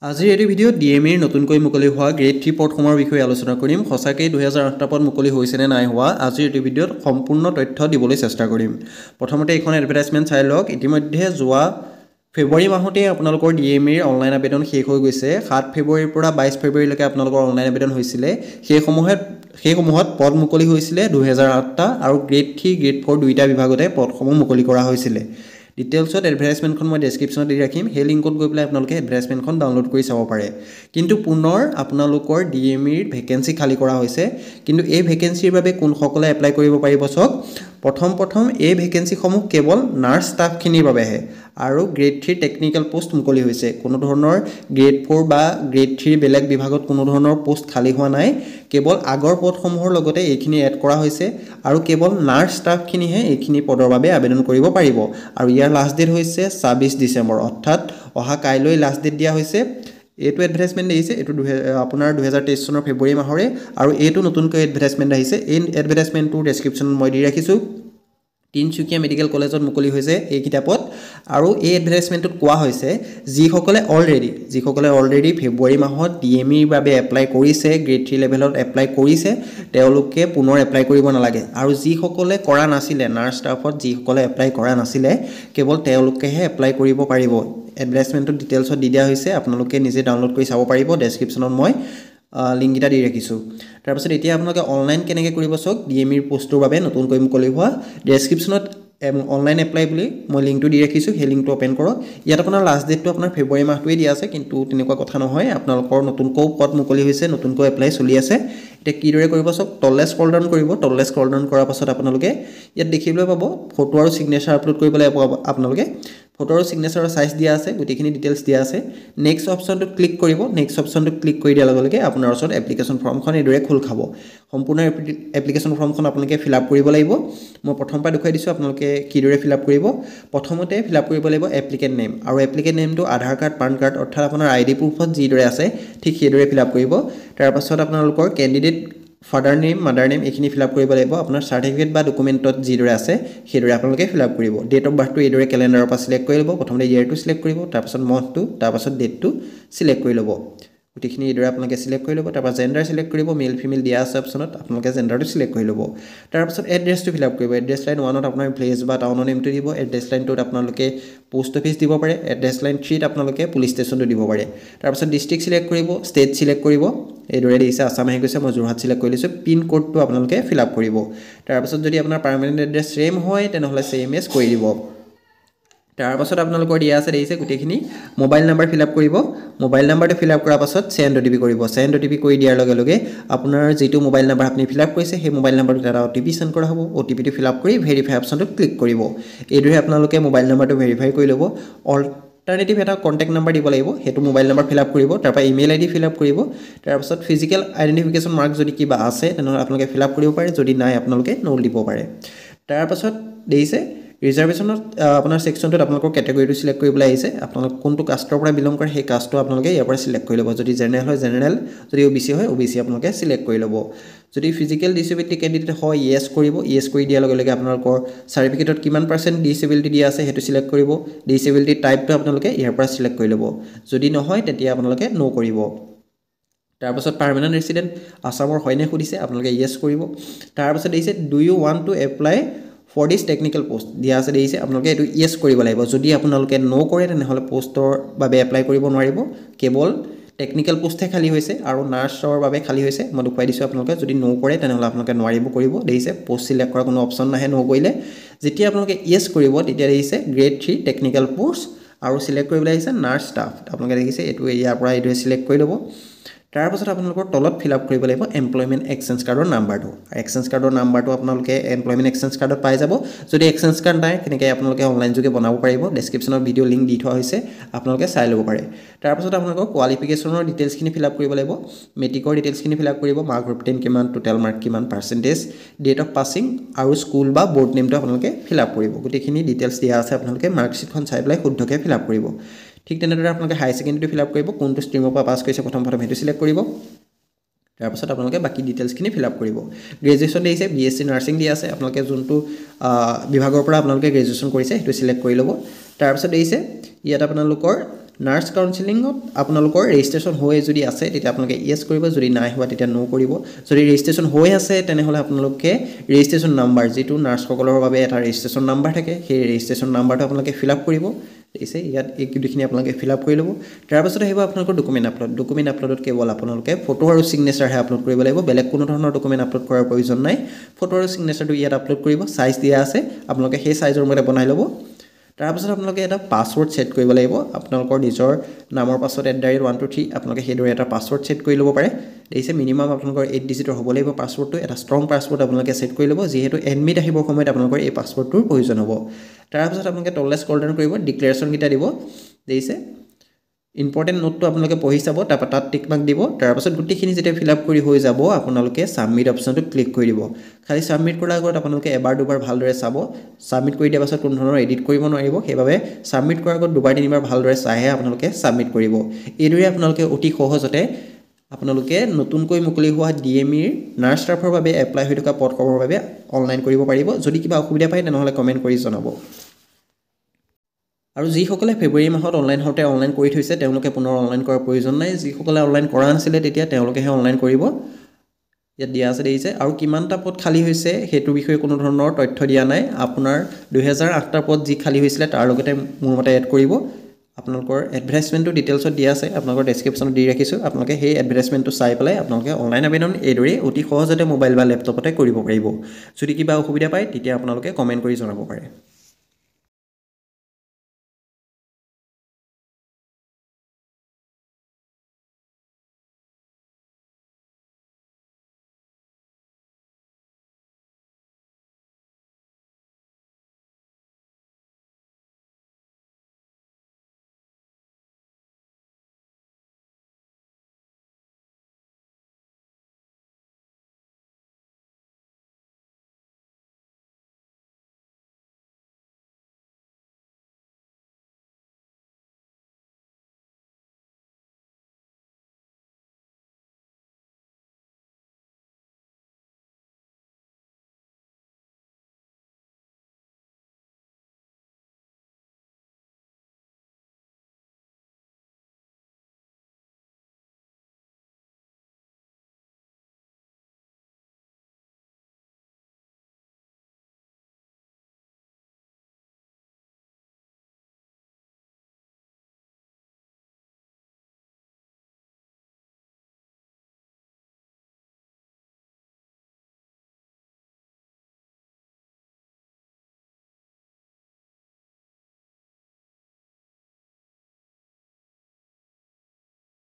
আজিৰ এই ভিডিঅ'ত ডিএমইৰ নতুনকৈ মুকলি হোৱা গ্ৰেড 3 পদসমূহৰ বিষয়ে আলোচনা কৰিম। সঁচাকৈ 2008টা পদ মুকলি হৈছে নে নাই হোৱা আজিৰ এই ভিডিঅ'ত সম্পূৰ্ণ তথ্য দিবলৈ চেষ্টা কৰিম। প্ৰথমতে এখন এডভাৰটাইজমেণ্ট চাই লওক। ইতিমধ্যে যোৱা ফেব্ৰুৱাৰী মাহতে আপোনালোকৰ ডিএমইৰ অনলাইন আবেদন শেষ হৈ গৈছে। 7 ফেব্ৰুৱাৰীৰ পৰা 22 ফেব্ৰুৱাৰীলৈকে আপোনালোকৰ অনলাইন আবেদন হৈছিলে। সেইসমূহত পদ মুকলি হৈছিলে 2008টা আৰু গ্ৰেড 3 গ্ৰেড 4 দুইটা বিভাগতে পদসমূহ মুকলি কৰা হৈছিলে। ডিটেইলছত এডভাৰটাইজমেণ্টখন মই ডেছক্ৰিপশ্যনত দি ৰাখিম। সেই লিংকত গৈ পেলাই আপোনালোকে এডভাৰটাইজমেণ্টখন ডাউনলোড কৰি চাব পাৰে। কিন্তু পুনৰ আপোনালোকৰ ডিএমইৰ ভেকেঞ্চি খালী কৰা হৈছে। কিন্তু এই ভেকেঞ্চিৰ বাবে কোনসকলে এপ্লাই কৰিব পাৰিব চাওক। প্ৰথম এই ভেকেঞ্চিসমূহ কেৱল নাৰ্ছ ষ্টাফখিনিৰ বাবেহে আৰু গ্ৰেড 3 টেকনিকেল পোষ্ট মুকলি হৈছে। কোনো ধৰণৰ গ্ৰেড 4 বা গ্ৰেড 3 বেলেগ বিভাগত কোনো ধৰণৰ পোষ্ট খালী হোৱা নাই। কেৱল আগৰ পদসমূহৰ লগতে এইখিনি এড কৰা হৈছে আৰু কেৱল নাৰ্ছ ষ্টাফখিনিহে এইখিনি পদৰ বাবে আবেদন কৰিব পাৰিব। আৰু ইয়াৰ লাষ্ট ডেট হৈছে 26 ডিচেম্বৰ, অৰ্থাৎ অহা কাইলৈ লাষ্ট ডেট দিয়া হৈছে। এইটো এডভাৰটাইজমেণ্ট আহিছে, এইটো আপোনাৰ 2023 চনৰ ফেব্ৰুৱাৰী মাহৰে আৰু এইটো নতুনকৈ এডভাৰটাইজমেণ্ট আহিছে। এই এডভাৰটাইজমেণ্টটোৰ ডেছক্ৰিপশ্যন মই দি ৰাখিছোঁ। তিনিচুকীয়া মেডিকেল কলেজত মুকলি হৈছে এই কিতাপত। আৰু এই এডভাৰটাইজমেণ্টটোত কোৱা হৈছে যিসকলে অলৰেডি ফেব্ৰুৱাৰী মাহত ডিএমইৰ বাবে এপ্লাই কৰিছে, গ্ৰেড 3 লেভেলত এপ্লাই কৰিছে, তেওঁলোকে পুনৰ এপ্লাই কৰিব নালাগে। আৰু যিসকলে কৰা নাছিলে, নাৰ্ছ ষ্টাফত যিসকলে এপ্লাই কৰা নাছিলে, কেৱল তেওঁলোকেহে এপ্লাই কৰিব পাৰিব। এডভাৰটাইজমেণ্টত ডিটেইলছত দি দিয়া হৈছে, আপোনালোকে নিজে ডাউনলোড কৰি চাব পাৰিব। ডেছক্ৰিপশ্যনত মই লিংককেইটা দি ৰাখিছোঁ। তাৰপিছত এতিয়া আপোনালোকে অনলাইন কেনেকৈ কৰিব চাওক। ডিএমইৰ পোষ্টটোৰ বাবে নতুনকৈ মুকলি হোৱা ডেছক্ৰিপশ্যনত অনলাইন এপ্লাই বুলি মই লিংকটো দি ৰাখিছোঁ। সেই লিংকটো অ'পেন কৰক। ইয়াত আপোনাৰ লাষ্ট ডেটটো আপোনাৰ ফেব্ৰুৱাৰী মাহটোৱেই দিয়া আছে, কিন্তু তেনেকুৱা কথা নহয়। আপোনালোকৰ নতুনকৈ পদ মুকলি হৈছে, নতুনকৈ এপ্লাই চলি আছে। এতিয়া কিদৰে কৰিব চাওক। তললৈ স্ক্ৰল ডাউন কৰিব। তললৈ স্ক্ৰল ডাউন কৰাৰ পাছত আপোনালোকে ইয়াত দেখিবলৈ পাব ফটো আৰু ছিগনেচাৰ আপলোড কৰিবলৈ আপোনালোকে ফটো আৰু ছিগনেচাৰৰ চাইজ দিয়া আছে, গোটেইখিনি ডিটেইলছ দিয়া আছে। নেক্সট অপশ্যনটোত ক্লিক কৰিব। নেক্সট অপশ্যনটোত ক্লিক কৰি দিয়াৰ লগে লগে আপোনাৰ ওচৰত এপ্লিকেশ্যন ফৰ্মখন এইদৰে খোল খাব। সম্পূৰ্ণ এপ্লিকেশ্যন ফৰ্মখন আপোনালোকে ফিল আপ কৰিব লাগিব। মই প্ৰথম পৰা দেখুৱাই দিছোঁ আপোনালোকে কিদৰে ফিল আপ কৰিব। প্ৰথমতে ফিল আপ কৰিব লাগিব এপ্লিকেণ্ট নেম, আৰু এপ্লিকেণ্ট নেমটো আধাৰ কাৰ্ড, পান কাৰ্ড অৰ্থাৎ আপোনাৰ ID প্ৰুফত যিদৰে আছে ঠিক সেইদৰে ফিল আপ কৰিব। তাৰপাছত আপোনালোকৰ candidate father name, mother name এইখিনি ফিল আপ কৰিব লাগিব। আপোনাৰ চাৰ্টিফিকেট বা ডকুমেণ্টত যিদৰে আছে সেইদৰে আপোনালোকে ফিল আপ কৰিব। ডেট অফ বাৰ্থটো এইদৰে কেলেণ্ডাৰৰ পৰা চিলেক্ট কৰি ল'ব। প্ৰথমতে ইয়েৰটো চিলেক্ট কৰিব, তাৰপাছত মান্থটো, তাৰপাছত ডেটটো চিলেক্ট কৰি ল'ব। গোটেইখিনি এইদৰে আপোনালোকে চিলেক্ট কৰি ল'ব। তাৰপৰা জেণ্ডাৰ চিলেক্ট কৰিব। মেল ফিমেল দিয়া আছে অপশ্যনত, আপোনালোকে জেণ্ডাৰটো চিলেক্ট কৰি ল'ব। তাৰপাছত এড্ৰেছটো ফিল আপ কৰিব। এড্ৰেছ লাইন 1ত আপোনাৰ ভিলেজ বা টাউনৰ নেমটো দিব। এড্ৰেছ লাইন 2ত আপোনালোকে পোষ্ট অফিচ দিব পাৰে। এড্ৰেছ লাইন 3ত আপোনালোকে পুলিচ ষ্টেচনটো দিব পাৰে। তাৰপাছত ডিষ্ট্ৰিক্ট চিলেক্ট কৰিব, ষ্টেট চিলেক্ট কৰিব। এইদৰে দিছে, আছাম আহি গৈছে, মই যোৰহাট চিলেক্ট কৰি লৈছোঁ। পিন কোডটো আপোনালোকে ফিল আপ কৰিব। তাৰপাছত যদি আপোনাৰ পাৰ্মানেণ্ট এড্ৰেছ ছেম হয় তেনেহ'লে ছেম এজ কৰি দিব। তাৰপাছত আপোনালোকৰ দিয়া আছে দেখিছে গোটেইখিনি। মোবাইল নাম্বাৰ ফিল আপ কৰিব। মোবাইল নাম্বাৰটো ফিল আপ কৰাৰ পাছত চেণ্ড OTP কৰিব। চেণ্ড OTP কৰি দিয়াৰ লগে লগে আপোনাৰ যিটো মোবাইল নাম্বাৰ আপুনি ফিল আপ কৰিছে সেই মোবাইল নাম্বাৰটোত এটা OTP চেণ্ড কৰা হ'ব। OTPটো ফিল আপ কৰি ভেৰিফাই অপশ্যনটোত ক্লিক কৰিব। এইদৰে আপোনালোকে মোবাইল নাম্বাৰটো ভেৰিফাই কৰি ল'ব। অল্টাৰনেটিভ এটা কণ্টেক্ট নাম্বাৰ দিব লাগিব, সেইটো মোবাইল নাম্বাৰ ফিল আপ কৰিব। তাৰপৰা ইমেইল ID ফিল আপ কৰিব। তাৰপাছত ফিজিকেল আইডেণ্টিফিকেশ্যন মাৰ্ক যদি কিবা আছে তেনেহ'লে আপোনালোকে ফিল আপ কৰিব পাৰে, যদি নাই আপোনালোকে ন'ল দিব পাৰে। তাৰপাছত দেখিছে ৰিজাৰ্ভেশ্যনত আপোনাৰ ছেকশ্যনটোত আপোনালোকৰ কেটেগৰীটো চিলেক্ট কৰিবলৈ আহিছে। আপোনালোক কোনটো কাষ্টৰ পৰা বিলং কৰে সেই কাষ্টটো আপোনালোকে ইয়াৰ পৰা চিলেক্ট কৰি ল'ব। যদি জেনেৰেল হয় জেনেৰেল, যদি OBC হয় OBC আপোনালোকে চিলেক্ট কৰি ল'ব। যদি ফিজিকেল ডিচেবিলিটি কেণ্ডিডেট হয় য়েছ কৰিব। য়েছ কৰি দিয়াৰ লগে লগে আপোনালোকৰ চাৰ্টিফিকেটত কিমান % ডিচেবিলিটি দিয়া আছে সেইটো চিলেক্ট কৰিব। ডিচেবিলিটি টাইপটো আপোনালোকে ইয়াৰ পৰা চিলেক্ট কৰি ল'ব। যদি নহয় তেতিয়া আপোনালোকে ন' কৰিব। তাৰপাছত পাৰ্মানেণ্ট ৰেচিডেণ্ট আছামৰ হয়নে সুধিছে, আপোনালোকে য়েছ কৰিব। তাৰপাছত দেখিছে do you want to apply for this technical post দিয়া আছে দেখিছে, আপোনালোকে এইটো য়েছ কৰিব লাগিব। যদি আপোনালোকে ন' কৰে তেনেহ'লে পোষ্টৰ বাবে এপ্লাই কৰিব নোৱাৰিব। কেৱল টেকনিকেল পোষ্টহে খালী হৈছে আৰু নাৰ্ছৰ বাবে খালী হৈছে। মই দেখুৱাই দিছোঁ আপোনালোকে যদি ন' কৰে তেনেহ'লে আপোনালোকে নোৱাৰিব কৰিব। দেখিছে পোষ্ট চিলেক্ট কৰাৰ কোনো অপশ্যন নাহে ন' কৰিলে। যেতিয়া আপোনালোকে য়েছ কৰিব তেতিয়া দেখিছে গ্ৰেড 3 টেকনিকেল পোষ্ট আৰু চিলেক্ট কৰিবলৈ আহিছে নাৰ্ছ ষ্টাফ। আপোনালোকে দেখিছে এইটো ইয়াৰ পৰা এইটোৱে চিলেক্ট কৰি ল'ব। তাৰপাছত আপোনালোকৰ তলত ফিল আপ কৰিব লাগিব এমপ্লয়মেণ্ট এক্সচেঞ্জ কাৰ্ডৰ নাম্বাৰটো। এক্সচেঞ্জ কাৰ্ডৰ নাম্বাৰটো আপোনালোকে এমপ্লয়মেণ্ট এক্সচেঞ্জ কাৰ্ডত পাই যাব। যদি এক্সচেঞ্জ কাৰ্ড নাই তেনেকৈ আপোনালোকে অনলাইন যোগে বনাব পাৰিব। ডেছক্ৰিপশ্যনত ভিডিঅ' লিংক দি থোৱা হৈছে, আপোনালোকে চাই ল'ব পাৰে। তাৰপাছত আপোনালোকৰ কোৱালিফিকেশ্যনৰ ডিটেইলছখিনি ফিল আপ কৰিব লাগিব। মেট্ৰিকৰ ডিটেইলছখিনি ফিল আপ কৰিব। মাৰ্ক গ্ৰুপ 10 কিমান, টোটেল মাৰ্ক কিমান, পাৰ্চেণ্টেজ, ডেট অফ পাছিং আৰু স্কুল বা বৰ্ড নেমটো আপোনালোকে ফিল আপ কৰিব। গোটেইখিনি ডিটেইলছ দিয়া আছে, আপোনালোকে মাৰ্কশ্বিটখন চাই পেলাই শুদ্ধকৈ ফিল আপ কৰিব। ঠিক তেনেদৰে আপোনালোকে হাই ছেকেণ্ডেৰীটো ফিল আপ কৰিব। কোনটো ষ্ট্ৰীমৰ পৰা পাছ কৰিছে প্ৰথম সেইটো চিলেক্ট কৰিব। তাৰপাছত আপোনালোকে বাকী ডিটেইলছখিনি ফিল আপ কৰিব। গ্ৰেজুৱেশ্যন দিছে, BSc নাৰ্ছিং দিয়া আছে। আপোনালোকে যোনটো বিভাগৰ পৰা আপোনালোকে গ্ৰেজুৱেশ্যন কৰিছে সেইটো চিলেক্ট কৰি ল'ব। তাৰপিছত দিছে ইয়াত আপোনালোকৰ নাৰ্ছ কাউন্সেলিঙত আপোনালোকৰ ৰেজিষ্ট্ৰেশ্যন হৈ যদি আছে তেতিয়া আপোনালোকে ইয়েছ কৰিব, যদি নাই হোৱা তেতিয়া নো কৰিব। যদি ৰেজিষ্ট্ৰেশ্যন হৈ আছে তেনেহ'লে আপোনালোকে ৰেজিষ্ট্ৰেশ্যন নাম্বাৰ, যিটো নাৰ্ছসকলৰ বাবে এটা ৰেজিষ্ট্ৰেশ্যন নাম্বাৰ থাকে, সেই ৰেজিষ্ট্ৰেশ্যন নাম্বাৰটো আপোনালোকে ফিল আপ কৰিব। দিছে ইয়াত এই গোটেইখিনি আপোনালোকে ফিল আপ কৰি ল'ব। তাৰপাছত আহিব আপোনালোকৰ ডকুমেণ্ট আপলোড। ডকুমেণ্ট আপলোডত কেৱল আপোনালোকে ফটো আৰু ছিগনেচাৰহে আপলোড কৰিব লাগিব, বেলেগ কোনো ধৰণৰ ডকুমেণ্ট আপলোড কৰাৰ প্ৰয়োজন নাই। ফটো আৰু ছিগনেচাৰটো ইয়াত আপলোড কৰিব, চাইজ দিয়া আছে, আপোনালোকে সেই চাইজৰ মতে বনাই ল'ব। তাৰপাছত আপোনালোকে এটা পাছৱৰ্ড ছেট কৰিব লাগিব। আপোনালোকৰ নিজৰ নামৰ পাছত @123 আপোনালোকে সেইদৰে এটা পাছৱৰ্ড ছেট কৰি ল'ব পাৰে। দেখিছে মিনিমাম আপোনালোকৰ 8 ডিজিটৰ হ'ব লাগিব পাছৱৰ্ডটো। এটা ষ্ট্ৰং পাছৱৰ্ড আপোনালোকে ছেট কৰি ল'ব, যিহেতু এডমিট আহিবৰ সময়ত আপোনালোকৰ এই পাছৱৰ্ডটোৰ প্ৰয়োজন হ'ব। তাৰপাছত আপোনালোকে তললৈ স্ক্ৰল ডাউন কৰিব, ডিক্লেৰেশ্যনকেইটা দিব। দেখিছে ইম্পৰ্টেণ্ট নোটটো আপোনালোকে পঢ়ি চাব, তাৰপৰা তাত টিক মাৰ্ক দিব। তাৰপাছত গোটেইখিনি যেতিয়া ফিল আপ কৰি হৈ যাব আপোনালোকে ছাবমিট অপশ্যনটো ক্লিক কৰি দিব। খালি ছাবমিট কৰাৰ আগত আপোনালোকে এবাৰ দুবাৰ ভালদৰে চাব। ছাবমিট কৰি দিয়াৰ পাছত কোনো ধৰণৰ এডিট কৰিব নোৱাৰিব, সেইবাবে ছাবমিট কৰাৰ আগত দুবাৰ তিনিবাৰ ভালদৰে চাইহে আপোনালোকে ছাবমিট কৰিব। এইদৰে আপোনালোকে অতি সহজতে আপোনালোকে নতুনকৈ মুকলি হোৱা DMEৰ নাৰ্ছ ষ্টাফৰ বাবে এপ্লাই হৈ থকা পদসমূহৰ বাবে অনলাইন কৰিব পাৰিব। যদি কিবা অসুবিধা পায় তেনেহ'লে কমেণ্ট কৰি জনাব। আৰু যিসকলে ফেব্ৰুৱাৰী মাহত অনলাইন হওঁতে অনলাইন কৰি থৈছে তেওঁলোকে পুনৰ অনলাইন কৰাৰ প্ৰয়োজন নাই। যিসকলে অনলাইন কৰা নাছিলে তেতিয়া তেওঁলোকেহে অনলাইন কৰিব। ইয়াত দিয়া আছে দেখিছে, আৰু কিমানটা পদ খালী হৈছে সেইটোৰ বিষয়ে কোনো ধৰণৰ তথ্য দিয়া নাই। আপোনাৰ 2008টা পদ যি খালী হৈছিলে তাৰ লগতে মোৰ মতে এড কৰিব। আপোনালোকৰ এডভাৰটাইজমেণ্টটো ডিটেইলছত দিয়া আছে, আপোনালোকৰ ডেছক্ৰিপশ্যনত দি ৰাখিছোঁ। আপোনালোকে সেই এডভাৰটাইজমেণ্টটো চাই পেলাই আপোনালোকে অনলাইন আবেদন এইদৰে অতি সহজতে মোবাইল বা লেপটপতে কৰিব পাৰিব। যদি কিবা অসুবিধা পায় তেতিয়া আপোনালোকে কমেণ্ট কৰি জনাব পাৰে।